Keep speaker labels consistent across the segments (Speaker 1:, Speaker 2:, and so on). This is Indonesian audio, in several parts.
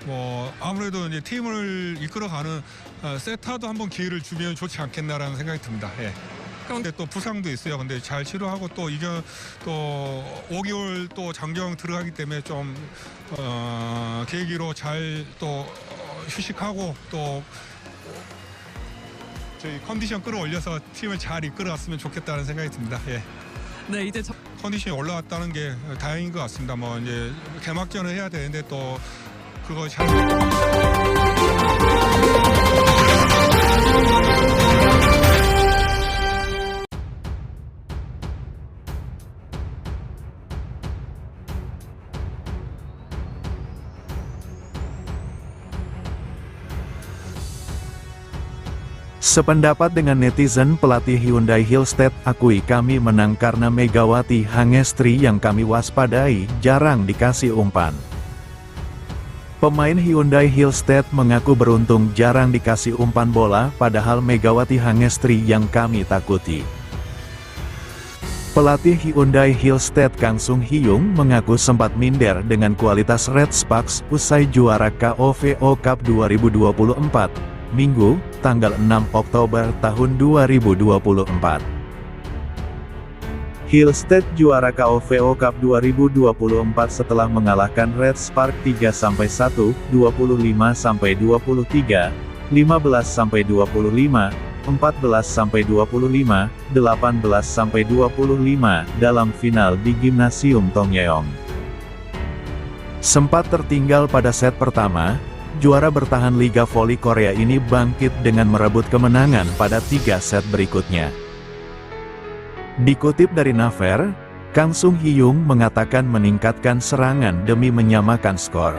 Speaker 1: 뭐 아무래도 이제 팀을 이끌어가는 세타도 한번 기회를 주면 좋지 않겠나라는 생각이 듭니다. 예. 근데 또 부상도 있어요. 근데 잘 치료하고 또 이겨 또 5개월 또 장정 들어가기 때문에 좀 계기로 잘 또 휴식하고 또 저희 컨디션 끌어올려서 팀을 잘 이끌어갔으면 좋겠다는 생각이 듭니다. 예.
Speaker 2: 네, 이제
Speaker 1: 컨디션이 올라왔다는 게 다행인 것 같습니다. 뭐 이제 개막전을 해야 되는데 또 그거 잘.
Speaker 3: Sependapat dengan netizen, pelatih Hyundai Hillstead akui kami menang karena Megawati Hangestri yang kami waspadai jarang dikasih umpan. Pemain Hyundai Hillstead mengaku beruntung jarang dikasih umpan bola, padahal Megawati Hangestri yang kami takuti. Pelatih Hyundai Hillstead Kang Sung Hyung mengaku sempat minder dengan kualitas Red Sparks usai juara KOVO Cup 2024, Minggu, tanggal 6 Oktober tahun 2024. Hillstead juara KOVO Cup 2024 setelah mengalahkan Red Spark 3-1, 25-23, 15-25, 14-25, 18-25 dalam final di Gimnasium Tongyeong. Sempat tertinggal pada set pertama, juara bertahan Liga Voli Korea ini bangkit dengan merebut kemenangan pada 3 set berikutnya. Dikutip dari Naver, Kang Sung Hyung mengatakan meningkatkan serangan demi menyamakan skor.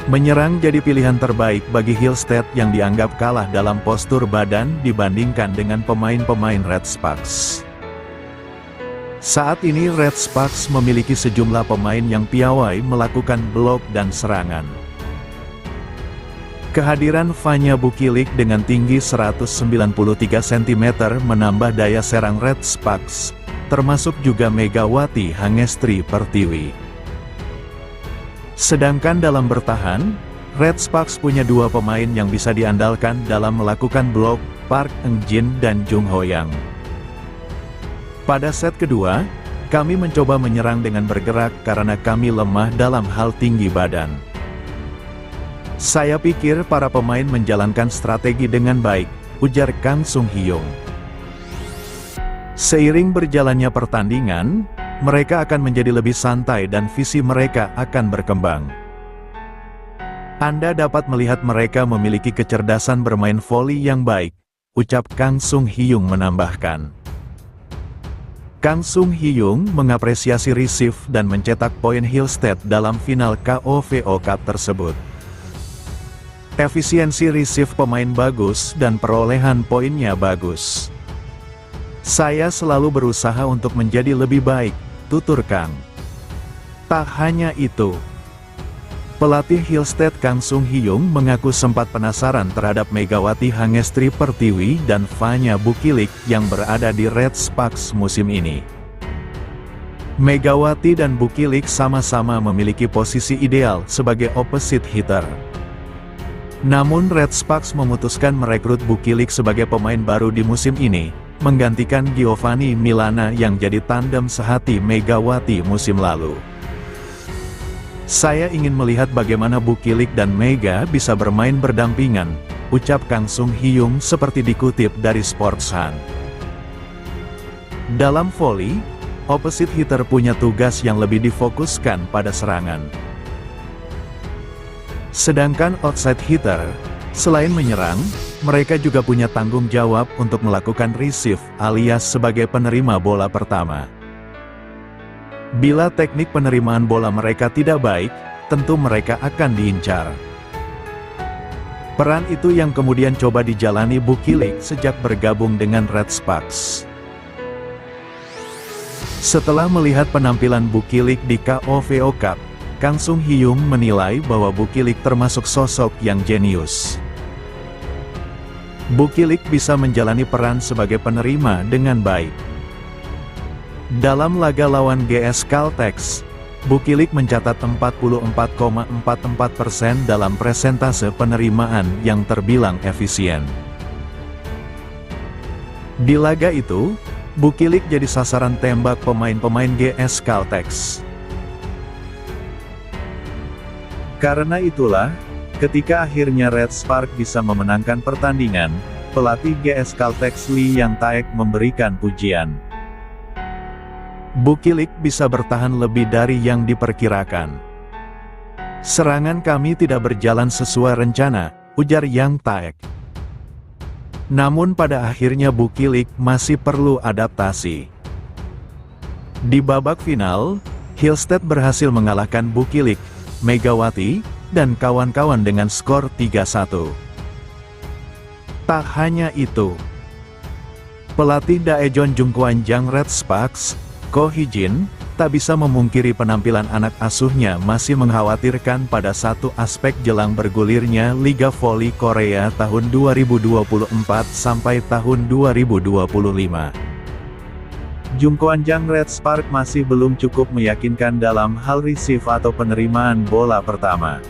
Speaker 3: Menyerang jadi pilihan terbaik bagi Hillstead yang dianggap kalah dalam postur badan dibandingkan dengan pemain-pemain Red Sparks. Saat ini Red Sparks memiliki sejumlah pemain yang piawai melakukan blok dan serangan. Kehadiran Vanya Bukilik dengan tinggi 193 cm menambah daya serang Red Sparks, termasuk juga Megawati Hangestri Pertiwi. Sedangkan dalam bertahan, Red Sparks punya 2 pemain yang bisa diandalkan dalam melakukan blok, Park Eung-jin dan Jung Ho-yang. Pada set kedua, kami mencoba menyerang dengan bergerak karena kami lemah dalam hal tinggi badan. Saya pikir para pemain menjalankan strategi dengan baik, ujar Kang Sung Hyung. Seiring berjalannya pertandingan, mereka akan menjadi lebih santai dan visi mereka akan berkembang. Anda dapat melihat mereka memiliki kecerdasan bermain voli yang baik, ucap Kang Sung Hyung menambahkan. Kang Sung Hyung mengapresiasi receive dan mencetak poin Hillstead dalam final KOVO Cup tersebut. Efisiensi receive pemain bagus dan perolehan poinnya bagus. Saya selalu berusaha untuk menjadi lebih baik, tutur Kang. Tak hanya itu, pelatih Hillstead Kang Sung Hyung mengaku sempat penasaran terhadap Megawati Hangestri Pertiwi dan Vanya Bukilik yang berada di Red Sparks musim ini. Megawati dan Bukilik sama-sama memiliki posisi ideal sebagai opposite hitter. Namun Red Sparks memutuskan merekrut Bukilik sebagai pemain baru di musim ini, menggantikan Giovanni Milana yang jadi tandem sehati Megawati musim lalu. Saya ingin melihat bagaimana Bukilik dan Mega bisa bermain berdampingan, ucap Kang Sung Hyung seperti dikutip dari Sportsan. Dalam voli, opposite hitter punya tugas yang lebih difokuskan pada serangan. Sedangkan outside hitter, selain menyerang, mereka juga punya tanggung jawab untuk melakukan receive alias sebagai penerima bola pertama. Bila teknik penerimaan bola mereka tidak baik, tentu mereka akan diincar. Peran itu yang kemudian coba dijalani Bukilik sejak bergabung dengan Red Sparks. Setelah melihat penampilan Bukilik di KOVO Cup, Kang Sung Hyung menilai bahwa Bukilik termasuk sosok yang jenius. Bukilik bisa menjalani peran sebagai penerima dengan baik. Dalam laga lawan GS Caltex, Bukilik mencatat 44,44% dalam persentase penerimaan yang terbilang efisien. Di laga itu, Bukilik jadi sasaran tembak pemain-pemain GS Caltex. Karena itulah, ketika akhirnya Red Spark bisa memenangkan pertandingan, pelatih GS Caltex Lee Yang Taek memberikan pujian. Bukilik bisa bertahan lebih dari yang diperkirakan. Serangan kami tidak berjalan sesuai rencana, ujar Yang Taek. Namun pada akhirnya Bukilik masih perlu adaptasi. Di babak final, Hillstead berhasil mengalahkan Bukilik, Megawati, dan kawan-kawan dengan skor 3-1. Tak hanya itu, pelatih Daejeon Jungkwanjang Red Sparks, Ko Hee-jin, tak bisa memungkiri penampilan anak asuhnya masih mengkhawatirkan pada satu aspek jelang bergulirnya Liga Voli Korea tahun 2024 sampai tahun 2025. Jungkwanjang Red Spark masih belum cukup meyakinkan dalam hal receive atau penerimaan bola pertama.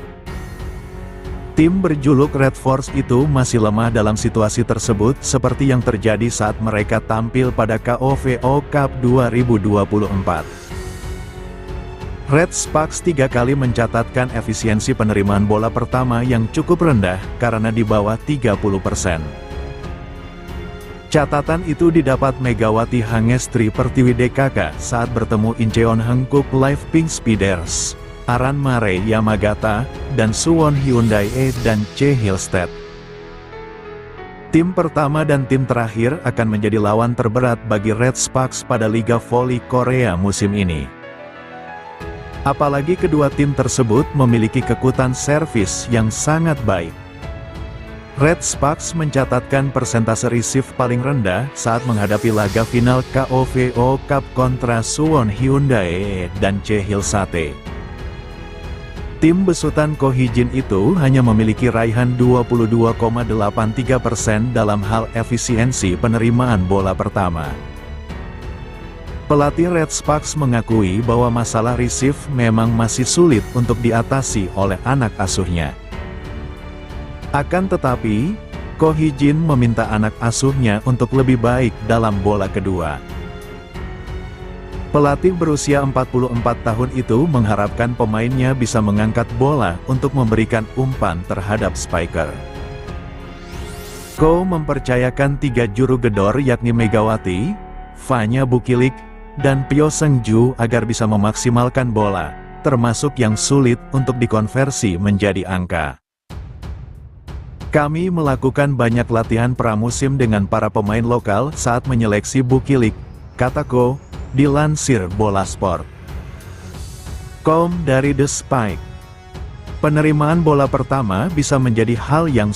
Speaker 3: Tim berjuluk Red Force itu masih lemah dalam situasi tersebut seperti yang terjadi saat mereka tampil pada KOVO Cup 2024. Red Sparks 3 kali mencatatkan efisiensi penerimaan bola pertama yang cukup rendah karena di bawah 30%. Catatan itu didapat Megawati Hangestri Pertiwi DKK saat bertemu Incheon Hankook Live Pink Speeders, Aran Mare Yamagata, dan Suwon Hyundai dan C Hillstead. Tim pertama dan tim terakhir akan menjadi lawan terberat bagi Red Sparks pada Liga Voli Korea musim ini. Apalagi kedua tim tersebut memiliki kekuatan servis yang sangat baik. Red Sparks mencatatkan persentase receive paling rendah saat menghadapi laga final KOVO Cup kontra Suwon Hyundai dan C Hillstead. Tim besutan Ko Hee-jin itu hanya memiliki raihan 22,83% dalam hal efisiensi penerimaan bola pertama. Pelatih Red Sparks mengakui bahwa masalah receive memang masih sulit untuk diatasi oleh anak asuhnya. Akan tetapi, Ko Hee-jin meminta anak asuhnya untuk lebih baik dalam bola kedua. Pelatih berusia 44 tahun itu mengharapkan pemainnya bisa mengangkat bola untuk memberikan umpan terhadap spiker. Ko mempercayakan 3 juru gedor yakni Megawati, Fanya Bukilik, dan Pyo Seung-ju agar bisa memaksimalkan bola, termasuk yang sulit untuk dikonversi menjadi angka. Kami melakukan banyak latihan pramusim dengan para pemain lokal saat menyeleksi Bukilik, kata Ko, dilansir Bola Sport. Dari The Spike. Penerimaan bola pertama bisa menjadi hal yang